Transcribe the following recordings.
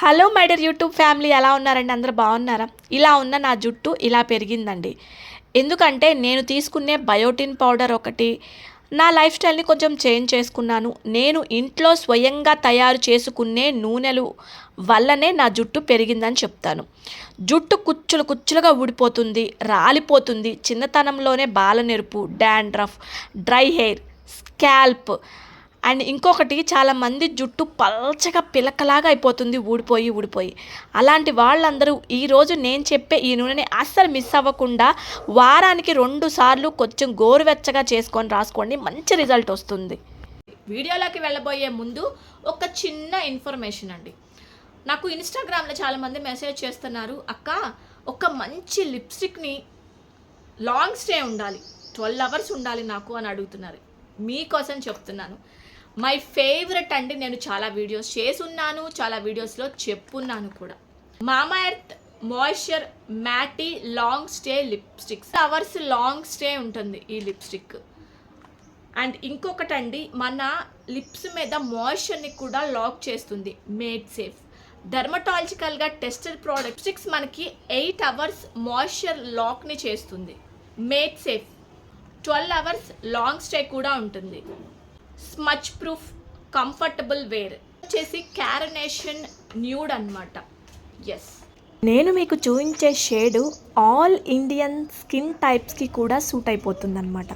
Hello my dear YouTube family, ఎలా ఉన్నారండి? అందరూ బాగున్నారా? ఇలా ఉన్న నా జుట్టు ఇలా పెరిగిందండి. ఎందుకంటే నేను తీసుకునే బయోటిన్ పౌడర్ ఒకటి, నా లైఫ్ స్టైల్ని కొంచెం చేంజ్ చేసుకున్నాను. నేను ఇంట్లో స్వయంగా తయారు చేసుకునే నూనెలు వల్లనే నా జుట్టు పెరిగిందని చెప్తాను. జుట్టు కుచ్చులు కుచ్చులుగా ఊడిపోతుంది, రాలిపోతుంది. చిన్నతనంలోనే బాలనెరుపు, dandruff, dry hair, scalp and ఇంకొకటి, చాలామంది జుట్టు పల్చగా పిలకలాగా అయిపోతుంది ఊడిపోయి. అలాంటి వాళ్ళందరూ ఈరోజు నేను చెప్పే ఈ నూనెని అస్సలు మిస్ అవ్వకుండా వారానికి 2 సార్లు కొంచెం గోరువెచ్చగా చేసుకొని రాసుకోండి, మంచి రిజల్ట్ వస్తుంది. వీడియోలోకి వెళ్ళబోయే ముందు ఒక చిన్న ఇన్ఫర్మేషన్ అండి. నాకు ఇన్స్టాగ్రామ్లో చాలామంది మెసేజ్ చేస్తున్నారు, అక్క ఒక మంచి లిప్స్టిక్ని లాంగ్ స్టే ఉండాలి, 12 అవర్స్ ఉండాలి నాకు అని అడుగుతున్నారు. మీకోసం చెప్తున్నాను, మై ఫేవరెట్ అండి. నేను చాలా వీడియోస్ చేసున్నాను, చాలా వీడియోస్లో చెప్పున్నాను కూడా. Mamaearth moisture matte long stay lipstick, hours long stay ఉంటుంది ఈ లిప్స్టిక్. అండ్ ఇంకొకటండి, మన లిప్స్ మీద మాయిశ్చర్ని కూడా లాక్ చేస్తుంది. మేడ్ సేఫ్ డెర్మటాలజికల్గా టెస్టెడ్ ప్రోడక్ట్ లిప్స్టిక్స్ మనకి 8 అవర్స్ మాయిశ్చర్ లాక్ని చేస్తుంది. Made safe 12 hours long stay కూడా ఉంటుంది. స్మచ్ ప్రూఫ్ కంఫర్టబుల్ వేర్ వచ్చేసి క్యారనేషన్ న్యూడ్ అన్నమాట. ఎస్, నేను మీకు చూపించే షేడు ఆల్ ఇండియన్ స్కిన్ టైప్స్కి కూడా సూట్ అయిపోతుందన్నమాట.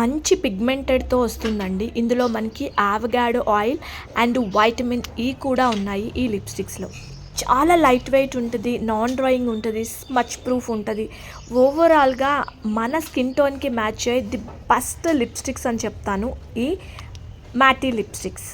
మంచి పిగ్మెంటెడ్తో వస్తుందండి. ఇందులో మనకి ఆవగాడో ఆయిల్ అండ్ వైటమిన్ ఈ కూడా ఉన్నాయి ఈ లిప్స్టిక్స్లో. చాలా లైట్ వెయిట్ ఉంటుంది, నాన్ డ్రాయింగ్ ఉంటుంది, స్మచ్ ప్రూఫ్ ఉంటుంది. ఓవరాల్గా మన స్కిన్ టోన్కి మ్యాచ్ అయ్యే ది బెస్ట్ లిప్స్టిక్స్ అని చెప్తాను ఈ మ్యాటీ లిప్స్టిక్స్.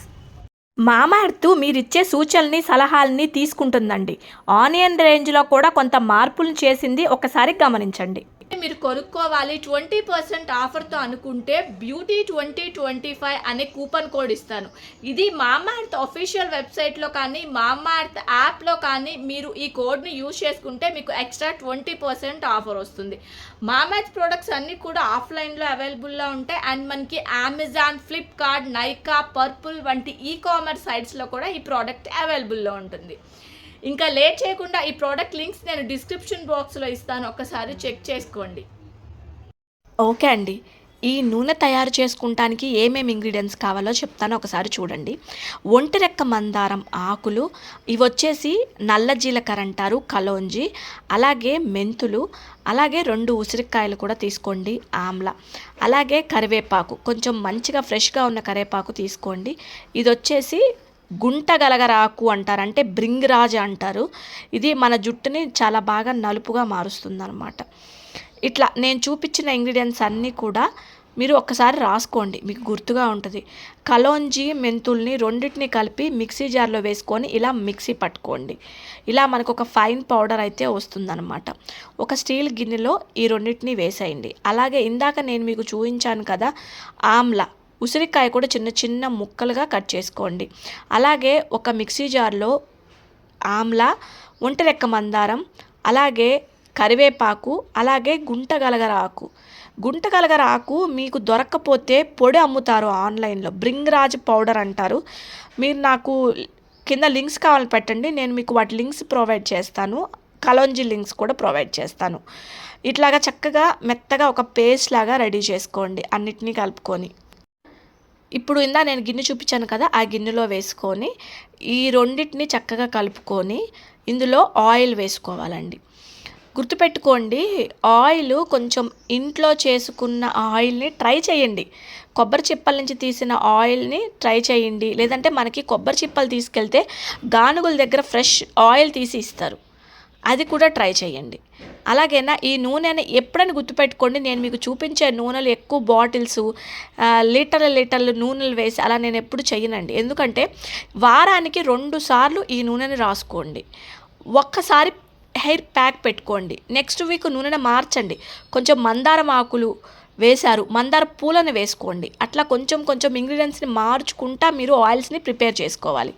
మామా ఎర్త్ మీరిచ్చే సూచనల్ని సలహాలని తీసుకుంటుందండి. ఆనియన్ రేంజ్లో కూడా కొంత మార్పులు చేసింది, ఒకసారి గమనించండి. మీరు కొనుక్కోవాలి 20% ఆఫర్తో అనుకుంటే బ్యూటీ 2025 అనే కూపన్ కోడ్ ఇస్తాను. ఇది మామా ఎర్త్ అఫీషియల్ వెబ్సైట్లో కానీ మామా ఎర్త్ యాప్లో కానీ మీరు ఈ కోడ్ని యూజ్ చేసుకుంటే మీకు ఎక్స్ట్రా 20% ఆఫర్ వస్తుంది. మామా ఎర్త్ ప్రొడక్ట్స్ అన్నీ కూడా ఆఫ్లైన్లో అవైలబుల్లో ఉంటాయి. అండ్ మనకి అమెజాన్, ఫ్లిప్కార్ట్, నైకా, పర్పుల్ వంటి కామర్స్ సైట్స్లో కూడా ఈ ప్రోడక్ట్ అవైలబుల్లో ఉంటుంది. ఇంకా లేట్ చేయకుండా ఈ ప్రోడక్ట్ లింక్స్ నేను డిస్క్రిప్షన్ బాక్స్లో ఇస్తాను, ఒకసారి చెక్ చేసుకోండి. ఓకే అండి, ఈ నూనె తయారు చేసుకుంటానికి ఏమేమి ఇంగ్రీడియంట్స్ కావాలో చెప్తాను, ఒకసారి చూడండి. ఒంటిరెక్క మందారం ఆకులు, ఇవి వచ్చేసి నల్ల జీలకర్ర అంటారు, కలోంజి, అలాగే మెంతులు, అలాగే 2 ఉసిరికాయలు కూడా తీసుకోండి, ఆమ్ల, అలాగే కరివేపాకు, కొంచెం మంచిగా ఫ్రెష్గా ఉన్న కరివేపాకు తీసుకోండి. ఇది వచ్చేసి గుంటగలగరాకు అంటారు, అంటే బ్రింగ్రాజ్ అంటారు. ఇది మన జుట్టుని చాలా బాగా నలుపుగా మారుస్తుంది అనమాట. ఇట్లా నేను చూపించిన ఇంగ్రీడియంట్స్ అన్నీ కూడా మీరు ఒక్కసారి రాసుకోండి, మీకు గుర్తుగా ఉంటుంది. కలోంజి, మెంతుల్ని రెండింటిని కలిపి మిక్సీ జార్లో వేసుకొని ఇలా మిక్సీ పట్టుకోండి. ఇలా మనకు ఒక ఫైన్ పౌడర్ అయితే వస్తుందన్నమాట. ఒక స్టీల్ గిన్నెలో ఈ రెండింటిని వేసేయండి. అలాగే ఇందాక నేను మీకు చూపించాను కదా ఆమ్ల, ఉసిరికాయ కూడా చిన్న చిన్న ముక్కలుగా కట్ చేసుకోండి. అలాగే ఒక మిక్సీ జార్లో ఆమ్ల, ఒంటిరెక్క మందారం, అలాగే కరివేపాకు, అలాగే గుంటగలగర ఆకు మీకు దొరక్కపోతే పొడి అమ్ముతారు ఆన్లైన్లో, బ్రింగ్రాజ్ పౌడర్ అంటారు. మీరు నాకు కింద లింక్స్ కావాలి పెట్టండి, నేను మీకు వాటి లింక్స్ ప్రొవైడ్ చేస్తాను. కలోంజీ లింక్స్ కూడా ప్రొవైడ్ చేస్తాను. ఇట్లాగా చక్కగా మెత్తగా ఒక పేస్ట్ లాగా రెడీ చేసుకోండి అన్నిటినీ కలుపుకొని. ఇప్పుడు నేను గిన్నె చూపించాను కదా, ఆ గిన్నెలో వేసుకొని ఈ రెండింటిని చక్కగా కలుపుకొని ఇందులో ఆయిల్ వేసుకోవాలండి. గుర్తుపెట్టుకోండి, ఆయిల్ కొంచెం ఇంట్లో చేసుకున్న ఆయిల్ని ట్రై చేయండి. కొబ్బరి చిప్పల నుంచి తీసిన ఆయిల్ని ట్రై చేయండి. లేదంటే మనకి కొబ్బరి చిప్పలు తీసుకెళ్తే గానుగుల దగ్గర ఫ్రెష్ ఆయిల్ తీసి ఇస్తారు, అది కూడా ట్రై చేయండి. అలాగేనా ఈ నూనెని ఎప్పుడైనా గుర్తుపెట్టుకోండి, నేను మీకు చూపించే నూనెలు ఎక్కువ బాటిల్స్ లీటర్లు నూనెలు వేసి అలా నేను ఎప్పుడు చేయనండి. ఎందుకంటే వారానికి 2 సార్లు ఈ నూనెని రాసుకోండి. ఒక్కసారి హెయిర్ ప్యాక్ పెట్టుకోండి, నెక్స్ట్ వీక్ నూనెని మార్చండి. కొంచెం మందారం ఆకులు వేశారు, మందార పూలను వేసుకోండి. అట్లా కొంచెం కొంచెం ఇంగ్రీడియంట్స్ని మార్చుకుంటా మీరు ఆయిల్స్ని ప్రిపేర్ చేసుకోవాలి.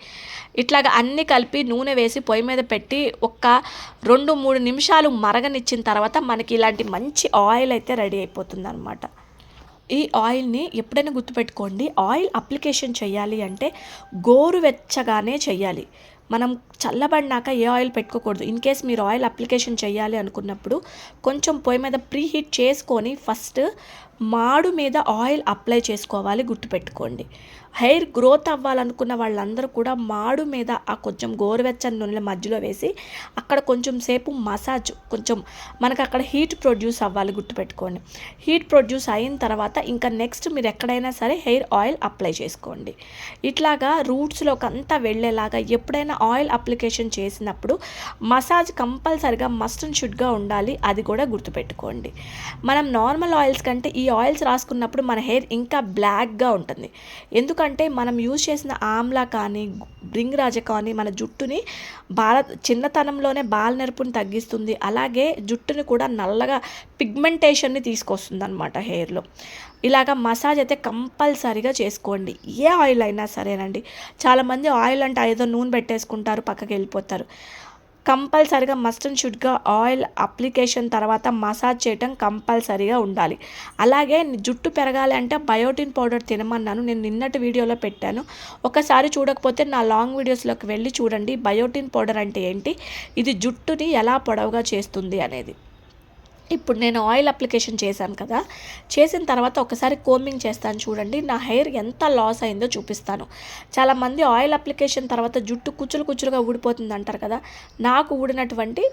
ఇట్లాగా అన్నీ కలిపి నూనె వేసి పొయ్యి మీద పెట్టి ఒక 2-3 నిమిషాలు మరగనిచ్చిన తర్వాత మనకి ఇలాంటి మంచి ఆయిల్ అయితే రెడీ అయిపోతుంది అనమాట. ఈ ఆయిల్ని ఎప్పుడైనా గుర్తుపెట్టుకోండి, ఆయిల్ అప్లికేషన్ చేయాలి అంటే గోరువెచ్చగానే చేయాలి. మనం చల్లబడినాక ఏ ఆయిల్ పెట్టుకోకూడదు. ఇన్ కేస్ మీరు ఆయిల్ అప్లికేషన్ చేయాలి అనుకున్నప్పుడు కొంచెం పొయ్యి మీద ప్రీ హీట్ చేసుకొని ఫస్ట్ మాడు మీద ఆయిల్ అప్లై చేసుకోవాలి, గుర్తుపెట్టుకోండి. హెయిర్ గ్రోత్ అవ్వాలనుకున్న వాళ్ళందరూ కూడా మాడు మీద ఆ కొంచెం గోరువెచ్చని నూనెల మధ్యలో వేసి అక్కడ కొంచెం సేపు మసాజ్, కొంచెం మనకు అక్కడ హీట్ ప్రొడ్యూస్ అవ్వాలి, గుర్తుపెట్టుకోండి. హీట్ ప్రొడ్యూస్ అయిన తర్వాత ఇంకా నెక్స్ట్ మీరు ఎక్కడైనా సరే హెయిర్ ఆయిల్ అప్లై చేసుకోండి. ఇట్లాగా రూట్స్లోకి అంతా వెళ్ళేలాగా ఎప్పుడైనా ఆయిల్ అప్లికేషన్ చేసినప్పుడు మసాజ్ కంపల్సరిగా మస్ట్ అండ్ షుడ్గా ఉండాలి, అది కూడా గుర్తుపెట్టుకోండి. మనం నార్మల్ ఆయిల్స్ కంటే ఈ ఆయిల్స్ రాసుకున్నప్పుడు మన హెయిర్ ఇంకా బ్లాక్గా ఉంటుంది. ఎందుకంటే మనం యూజ్ చేసిన ఆమ్లా కానీ భృంగిరాజ కానీ మన జుట్టుని చిన్నతనంలోనే బాలనెరుపుని తగ్గిస్తుంది, అలాగే జుట్టుని కూడా నల్లగా పిగ్మెంటేషన్ని తీసుకొస్తుంది అనమాట హెయిర్లో. ఇలాగ మసాజ్ అయితే కంపల్సరీగా చేసుకోండి, ఏ ఆయిల్ అయినా సరేనండి. చాలామంది ఆయిల్ అంటే ఏదో నూనె పెట్టేసుకుంటారు, పక్కకి వెళ్ళిపోతారు. కంపల్సరీగా మస్ట్ అండ్ షుడ్గా ఆయిల్ అప్లికేషన్ తర్వాత మసాజ్ చేయటం కంపల్సరీగా ఉండాలి. అలాగే జుట్టు పెరగాలి అంటే బయోటిన్ పౌడర్ తినమన్నాను, నేను నిన్నటి వీడియోలో పెట్టాను. ఒకసారి చూడకపోతే నా లాంగ్ వీడియోస్లోకి వెళ్ళి చూడండి బయోటిన్ పౌడర్ అంటే ఏంటి, ఇది జుట్టుని ఎలా పొడవుగా చేస్తుంది అనేది. ఇప్పుడు నేను ఆయిల్ అప్లికేషన్ చేశాను కదా, చేసిన తర్వాత ఒకసారి కోంబింగ్ చేస్తాను చూడండి, నా హెయిర్ ఎంత లాస్ అయిందో చూపిస్తాను. చాలామంది ఆయిల్ అప్లికేషన్ తర్వాత జుట్టు కుచ్చులు కుచ్చులుగా ఊడిపోతుంది అంటారు కదా, నాకు ఊడినటువంటి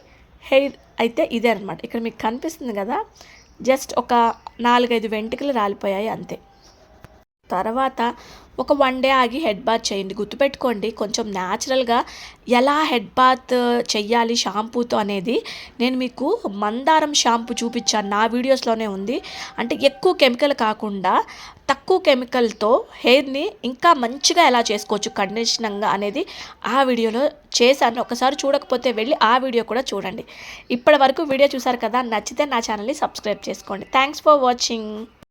హెయిర్ అయితే ఇదే అనమాట. ఇక్కడ మీకు కనిపిస్తుంది కదా, జస్ట్ ఒక 4-5 వెంట్రుకలు రాలిపోయాయి అంతే. తర్వాత ఒక 1 డే ఆగి హెడ్ బాత్ చేయండి. గుర్తుపెట్టుకోండి, కొంచెం న్యాచురల్గా ఎలా హెడ్ బాత్ చెయ్యాలి షాంపూతో అనేది నేను మీకు మందారం షాంపూ చూపించాను, నా వీడియోస్లోనే ఉంది. అంటే ఎక్కువ కెమికల్ కాకుండా తక్కువ కెమికల్తో హెయిర్ని ఇంకా మంచిగా ఎలా చేసుకోవచ్చు కండిషనింగ్గా అనేది ఆ వీడియోలో చేశాను. ఒకసారి చూడకపోతే వెళ్ళి ఆ వీడియో కూడా చూడండి. ఇప్పటి వరకు వీడియో చూసారు కదా, నచ్చితే నా ఛానల్ని సబ్స్క్రైబ్ చేసుకోండి. Thanks for watching.